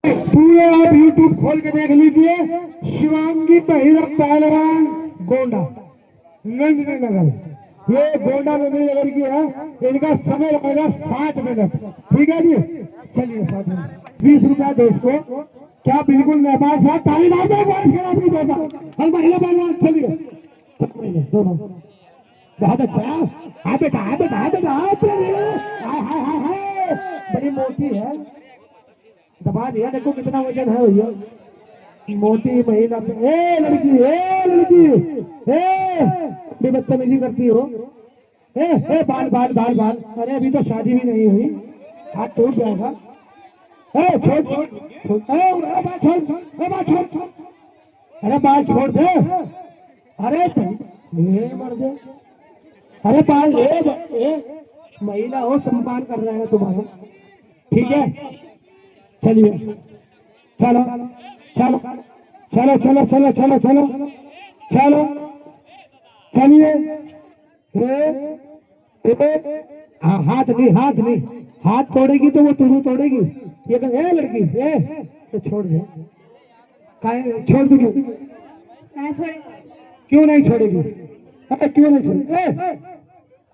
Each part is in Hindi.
पूरे आप यूट्यूब खोल के देख लीजिए, शिवांगी महिला पहलवान गोंडा नंदनी नगर, ये गोंडा नंदनी नगर की है। इनका समय लगेगा 60 मिनट, ठीक है जी। चलिए 60 मिनट 20 रुपया दोस्तों, क्या बिल्कुल मेहमान साहब ताली मार दो, हर महिला पहलवान। चलिए दोनों बहुत अच्छा, हाँ बेटा हाँ बेटा हाँ बेटा, हाय हाय हाय हाय, बड़ी मोटी है, दबा लिया। देखो कितना वजन है भैया, मोटी महिला पे। ए लड़की ए बदतमीजी करती हो। ए बाल बाल बाल बाल, अरे अभी तो शादी भी नहीं हुई, हाथ टूट जाएगा। ए छोड़ छोड़ छोड़, बाल छोड़, अरे बाल छोड़ दे, अरे ये मर दे, अरे बाल महिला हो, सम्मान कर रहे हैं तुम्हारा, ठीक है। चलिए चलो चलो चलो चलो चलो चलो चलो चलो चलिए। हाँ हाथ नहीं, हाथ तोड़ेगी तो वो तुरु तोड़ेगी। ये ए लड़की तो छोड़ दे, छोड़ दे, क्यों नहीं छोड़ेगी, अरे क्यों नहीं छोड़ेगी,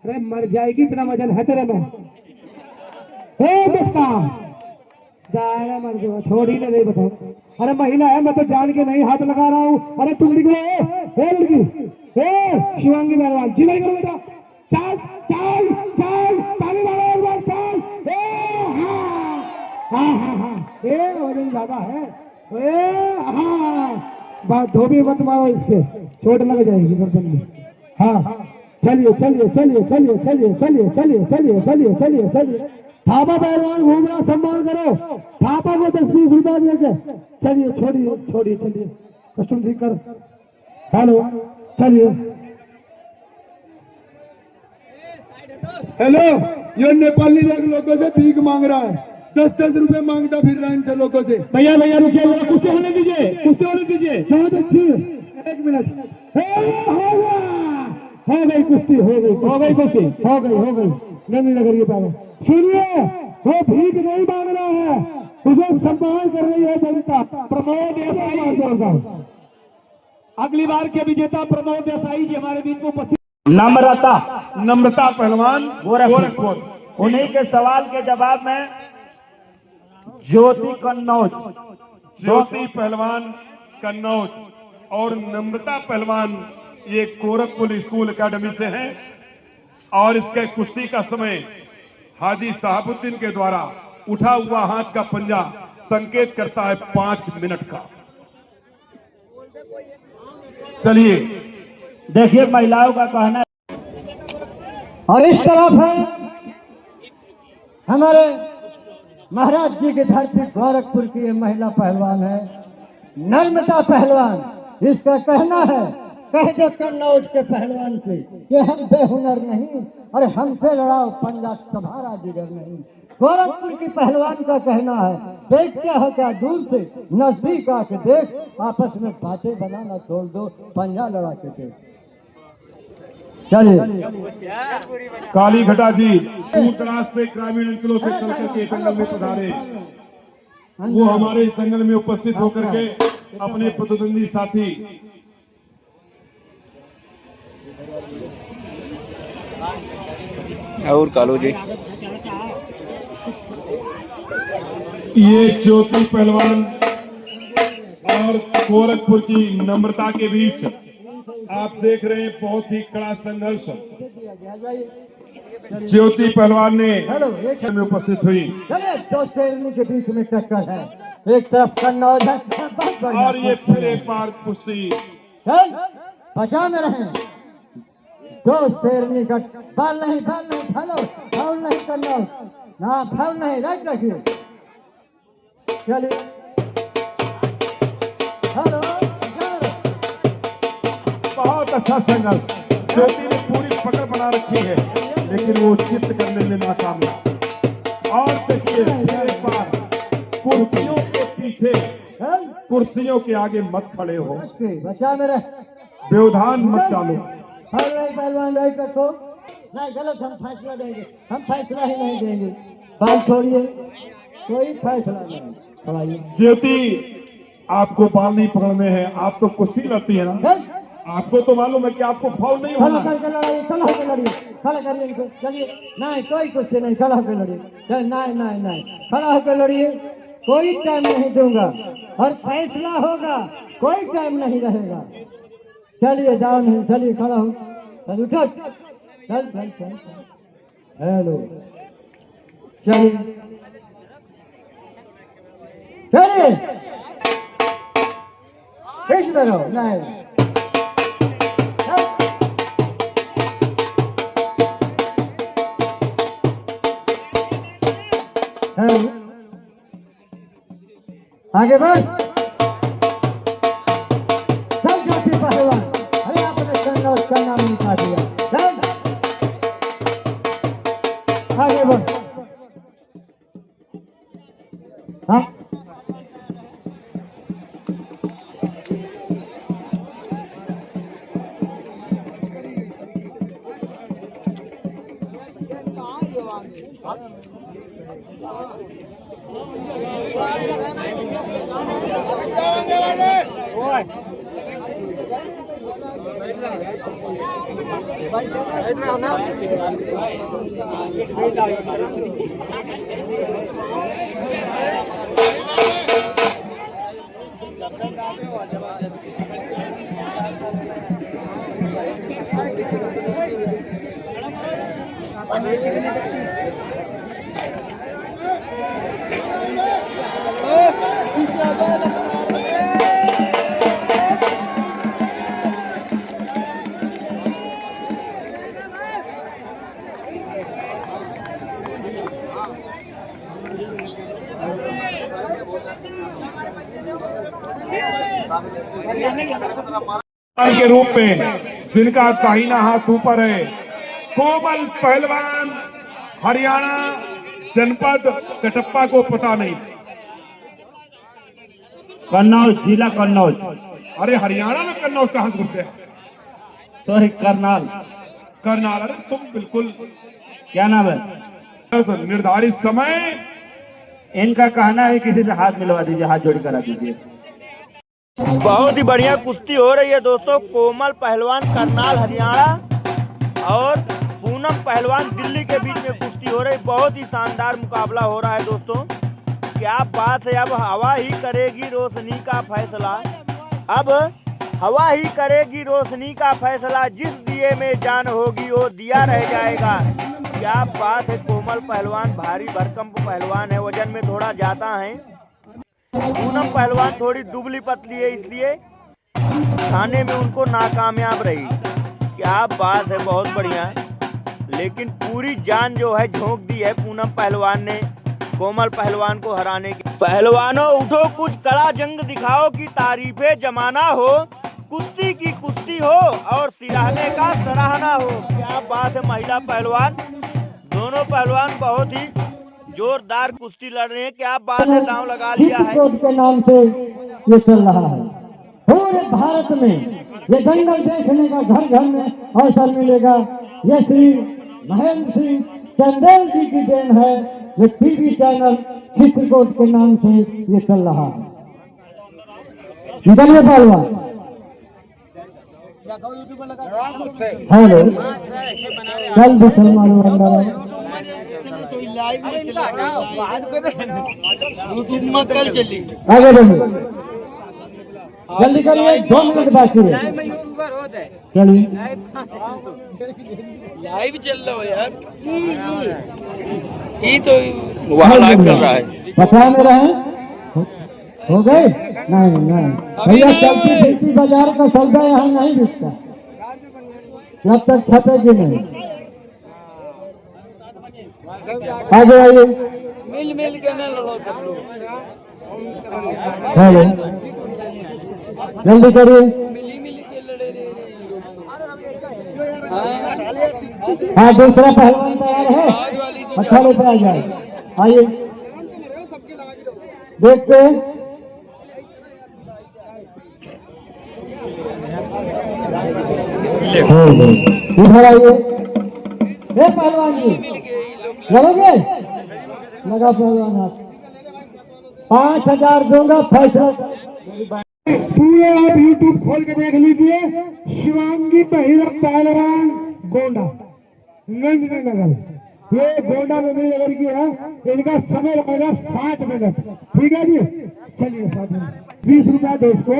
अरे मर जाएगी, इतना वजन है तेरे में। बेटा जाएगा मर जाएगा, छोड़ ही नहीं बताओ। अरे महिला है, मैं तो जान के नहीं हाथ लगा रहा हूँ। अरे तुम निकलो लड़की, शिवांगी पहलवान जी नहीं करो बेटा, चल चल चल, ताली मारो एक बार, चल। वजन ज्यादा है, बात धोबी मत मारो, इसके चोट लग जाएगी गर्दन में। हाँ चलिए चलिए चलिए चलिए चलिए चलिए चलिए चलिए चलिए चलिए चलिए, थापा पहलवान घूम रहा, सम्मान करो थापा को 10-20 रुपया दिए। चलिए छोड़िए चलिए, कस्टम ठीक कर, हेलो चलिए। हेलो, ये नेपाली लोगों से भीख मांग रहा है, 10-10 रुपए मांगता फिर रहा है इनसे लोगों से। भैया रुकिए, कुछ होने दीजिए, बहुत अच्छी, 1 मिनट, हो गई कुश्ती, हो गई। नहीं लग रही है, सुनिए, वो भीख नहीं मांग रहा है, उसे सम्मान कर रही है जनता। प्रमोद देसाई, अगली बार के विजेता प्रमोद देसाई जी हमारे बीच में उपस्थित। नम्रता पहलवान गोरखपुर, उन्हीं के सवाल के जवाब में ज्योति पहलवान कन्नौज और नम्रता पहलवान ये गोरखपुर स्कूल एकेडमी से हैं। और इसके कुश्ती का समय हाजी साहबुद्दीन के द्वारा उठा हुआ हाथ का पंजा संकेत करता है 5 मिनट का। चलिए देखिए महिलाओं का कहना है, और इस तरफ है हमारे महाराज जी की धरती गोरखपुर की ये महिला पहलवान है नर्मदा पहलवान। इसका कहना है, कह दो कन्नौज के पहलवान से कि हम बेहुनर नहीं, और हमसे लड़ाओ पंजा तुम्हारा जिगर नहीं। गोरखपुर की पहलवान का कहना है, देखते हो क्या दूर से, नजदीक आके देख, आपस में बातें बनाना छोड़ दो, पंजा लड़ा के देख। चलिए काली घटा जी दूर दराज से ग्रामीण अंचलों से चल करके दंगल में पधारे, वो हमारे दंगल में उपस्थित होकर के अपने प्रतिद्वंदी साथी और कालू जी, ये ज्योति पहलवान और गोरखपुर की नम्रता के बीच आप देख रहे हैं बहुत ही कड़ा संघर्ष। ज्योति पहलवान ने में उपस्थित हुई, दो शेरनी के बीच में टक्कर है, एक तरफ कन्नौज है, और ये फिर एक बार कुश्ती बचा में रहे। दो शेरनी का बाल नहीं फाउल नहीं करना, ना फाउल नहीं, राइट रखिए। चलिए हेलो, बहुत अच्छा संघर्ष, ज्योति ने पूरी पकड़ बना रखी है, लेकिन वो चित्त करने में नाकामयाब। और देखिए एक बार कुर्सियों के पीछे, कुर्सियों के आगे मत खड़े हो, बचा में रहे, व्यवधान मत चालो। पहलवान राइट रखो, नहीं गलत, हम फैसला देंगे, हम फैसला ही नहीं देंगे। बाल छोड़िए, कोई फैसला नहीं, छोड़ाइए। ज्योति, आपको बाल नहीं पकड़ने हैं, आप तो कुश्ती लड़ती है ना, आपको तो मालूम है कि आपको फाउल नहीं खड़ा होना है। करके लड़ाइए, खड़ा होकर लड़िए, खड़ा करिए इनको, चलिए। नहीं कोई कुश्ती नहीं, खड़ा होकर लड़िए। नहीं नहीं नहीं, खड़ा होकर लड़िए, कोई टाइम नहीं दूंगा और फैसला होगा, कोई टाइम नहीं रहेगा। चलिए जाओ, नहीं चलिए, खड़ा हो, चल उठो, चल चल चल, हेलो, चलिए चलिए, इधर हो, नहीं हेलो, आगे बढ़, चल ज्योति पहलवान। अरे आपने कन्नौज का नाम लिखा दिया, चल आगे बढ़। हाँ के रूप में जिनका दाहिना हाथ ऊपर है, कोमल पहलवान, हरियाणा जनपद कटप्पा को पता नहीं। कन्नौज, जिला कन्नौज। अरे हरियाणा में कन्नौज कहां से घुस गया? सॉरी, करनाल। करनाल? अरे तुम बिल्कुल, क्या नाम है? निर्धारित समय। इनका कहना है किसी से हाथ मिलवा दीजिए, हाथ जोड़ी करा दीजिए। बहुत ही बढ़िया कुश्ती हो रही है दोस्तों। कोमल पहलवान करनाल हरियाणा और पूनम पहलवान दिल्ली के बीच में कुश्ती हो रही। बहुत ही शानदार मुकाबला हो रहा है दोस्तों। क्या बात है, अब हवा ही करेगी रोशनी का फैसला। अब हवा ही करेगी रोशनी का फैसला। जिस दिए में जान होगी वो दिया रह जाएगा। क्या बात है, कोमल पहलवान भारी भरकम पहलवान है, वजन में थोड़ा ज्यादा है। पूनम पहलवान थोड़ी दुबली पतली है, इसलिए खाने में उनको नाकामयाब रही। क्या बात है, बहुत बढ़िया। लेकिन पूरी जान जो है झोंक दी है पूनम पहलवान ने कोमल पहलवान को हराने की। पहलवानों उठो, कुछ कड़ा जंग दिखाओ कि तारीफे जमाना हो, कुश्ती की कुश्ती हो और सिराहने का सराहना हो। क्या बात है, महिला पहलवान, दोनों पहलवान बहुत ही जोरदार कुश्ती लड़ रहे हैं। क्या बात है, दांव लगा लिया है। चित्रकूट के नाम से ये चल रहा है। पूरे भारत में ये दंगल देखने का घर घर में अवसर मिलेगा। ये श्री महेंद्र सिंह चंदेल जी की देन है। ये टीवी चैनल चित्रकूट के नाम से ये चल रहा है। निकलिए पहलवान। हेलो, कल भी सलमान अंदर आगे बढ़िए, जल्दी करिए, 2 मिनट बाकी है। चलिए, लाइव चल रहा है यार, ये तो वहाँ लाइव चल रहा है। पकड़ा में रहे हो गए? नहीं नहीं भैया, चलती फिरती बाजार का सौदा यहाँ नहीं बिकता जब तक छपेगी नहीं। आगे आइए, मिल मिल के न लड़ो सब लोग। हेलो, जल्दी करिए। मिली मिली के लड़े रहे हाँ, दूसरा पहलवान तैयार है, अखाड़े पे आ जाए। आइए, देखते हैं। इधर आइए। पहलवान जी, लड़ोगे? लगा पहलवान हाथ 5,000 दूंगा फैसला पूरे आप यूट्यूब खोल के देख लीजिए शिवांगी बहिरा पहलवान गोंडा नंदनगर। ये गोंडा नंदनगर की है। इनका समय लगेगा 60 मिनट। ठीक है जी, चलिए 60 मिनट 20 रुपया दो इसको।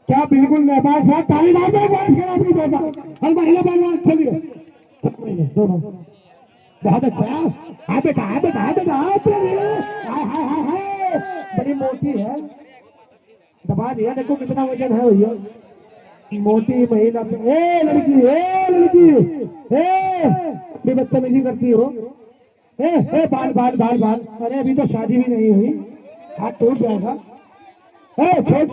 क्या बिल्कुल मेहमान साहब ताली मार दो अपनी बेटा और महिला पहलवान। चलिए दोनों बहुत अच्छा है बेटा है बेटा है बेटा हाय बड़ी मोटी है। दबा दिया, देखो कितना वजन है भैया। मोटी महिला ए लड़की बदतमीजी करती हो। बाल बाल बाल बाल। अरे अभी तो शादी भी नहीं हुई, हाथ टूट जाएगा। छोड़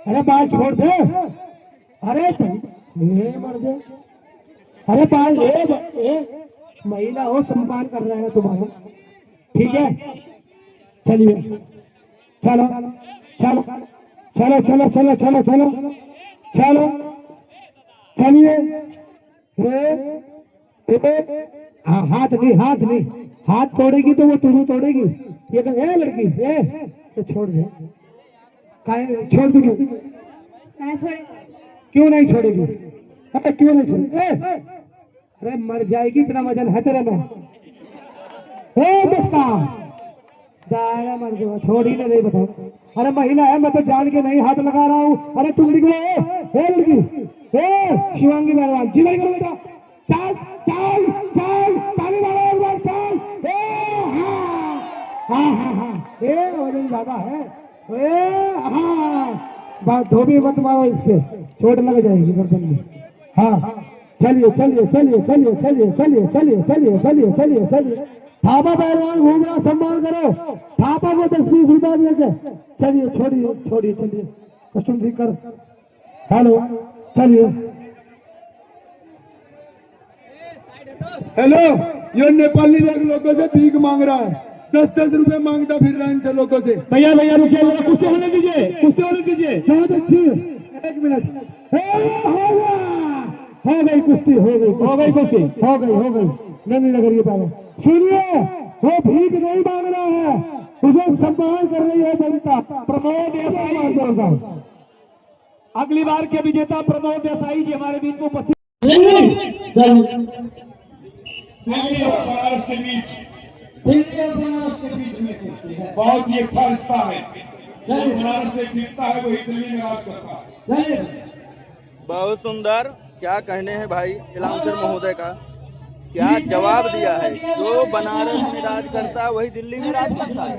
अरे बाल छोड़ दे। अरे मर दे। अरे बाल महिला हो, सम्मान कर रहे हैं तुम्हारा। ठीक है, चलिए चलो चलो चलो चलो चलो चलो चलो चलो चलिए। हाथ नहीं हाथ तोड़ेगी तो वो तुझे तोड़ेगी। ये तो लड़की तो छोड़ दे। छोड़ दू क्यों नहीं छोड़ेगी? अरे क्यों नहीं छोड़ेगी? अरे मर जाएगी, इतना वजन है तेरे में। दायरा मर गया, छोड़ ही नहीं बताओ। अरे महिला है, मैं तो जान के नहीं हाथ लगा रहा हूँ। अरे तुम निकलो लड़की शिवांगी पहलवान जिधर करो बेटा। चल चल चल ताली मारो एक बार चल। हाँ वजन ज्यादा है। धोबी मत मारो, इसके चोट लग जाएगी गर्दन में। हाँ चलिए चलिए चलिए चलिए चलिए चलिए चलिए चलिए चलिए चलिए चलिए। थापा पहलवान घूम रहा, सम्मान करो। थापा को 10-20 रुपया देके चलिए। छोड़िए चलिए, कस्टम ठीक कर। हेलो चलिए। हेलो, ये नेपाली लोगों से भीख मांग रहा है। 10-10 रुपए मांगता फिर रहा है इन लोगों से। भैया रुकिए, कुश्ती होने दीजिए। बहुत अच्छी, 1 मिनट। हो गई कुश्ती, हो गई। नहीं लगी पहले। सुनिए, वो भीख नहीं मांग रहा है, उसे सम्मान कर रही है जनता। प्रमोद देसाई, अगली बार के विजेता प्रमोद देसाई जी हमारे बीच में उपस्थित। बनारस के बीच बहुत ही अच्छा रिश्ता है। बनारस से जीतता है वही दिल्ली में राज करता है। बहुत सुंदर। क्या कहने हैं भाई इलामसर महोदय का, क्या जवाब दिया है। जो बनारस में राज करता है वही दिल्ली में राज करता है।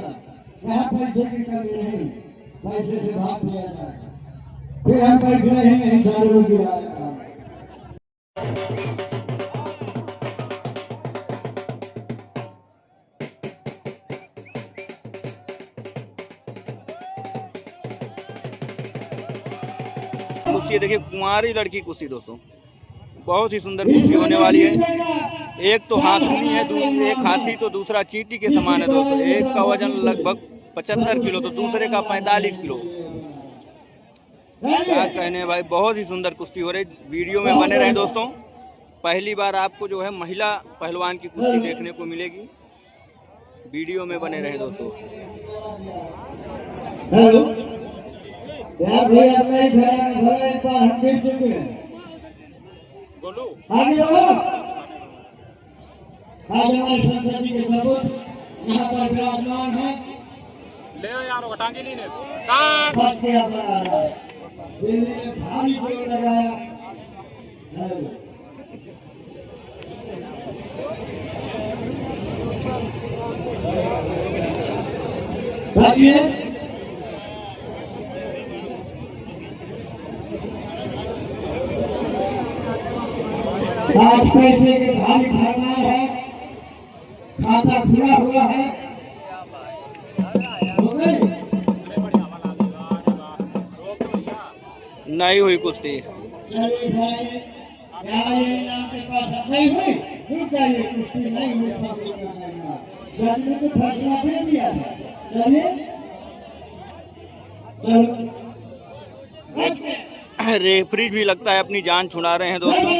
कुश्ती देखिए, कुंवारी लड़की कुश्ती दोस्तों, बहुत ही सुंदर कुश्ती होने वाली है। एक तो हाथी है, एक हाथी तो दूसरा चींटी के समान है दोस्तों। एक का वजन लगभग 75 किलो तो दूसरे का 45 किलो। क्या कहने भाई, बहुत ही सुंदर कुश्ती हो रही। वीडियो में बने रहे दोस्तों। पहली बार आपको जो है महिला पहलवान की कुश्ती देखने को मिलेगी। वीडियो में बने रहे दोस्तों। आगे बढ़ो। आज हमारे संसद जी के सबूत यहाँ पर विराजमान है। ले यार टांगी नहीं ने दिल्ली में भारी जोर लगाया। आज पैसे के भारी भरमार है, खाता खुला हुआ है। नहीं हुई कुश्ती। चलिए भाई, आपके पास नहीं हुई, रुक जाइए। कुश्ती नहीं हुई, जज ने तो फैसला दे दिया है। चलिए रेफरी भी लगता है अपनी जान छुड़ा रहे हैं दोस्तों।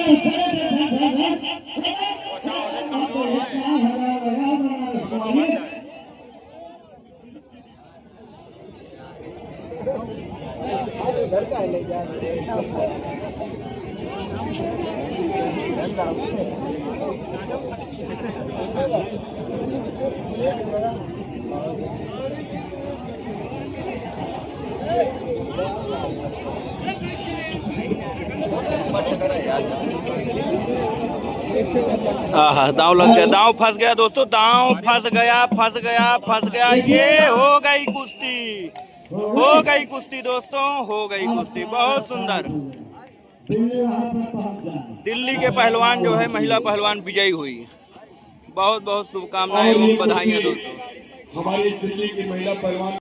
दांव लग गया, दांव फंस गया दोस्तों, दांव फंस गया। ये हो गई कुश्ती दोस्तों, हो गई कुश्ती। बहुत सुंदर। दिल्ली के पहलवान जो है, महिला पहलवान विजयी हुई। बहुत बहुत शुभकामनाएं एवं बधाइयां दोस्तों। हमारी दिल्ली की महिला पहलवान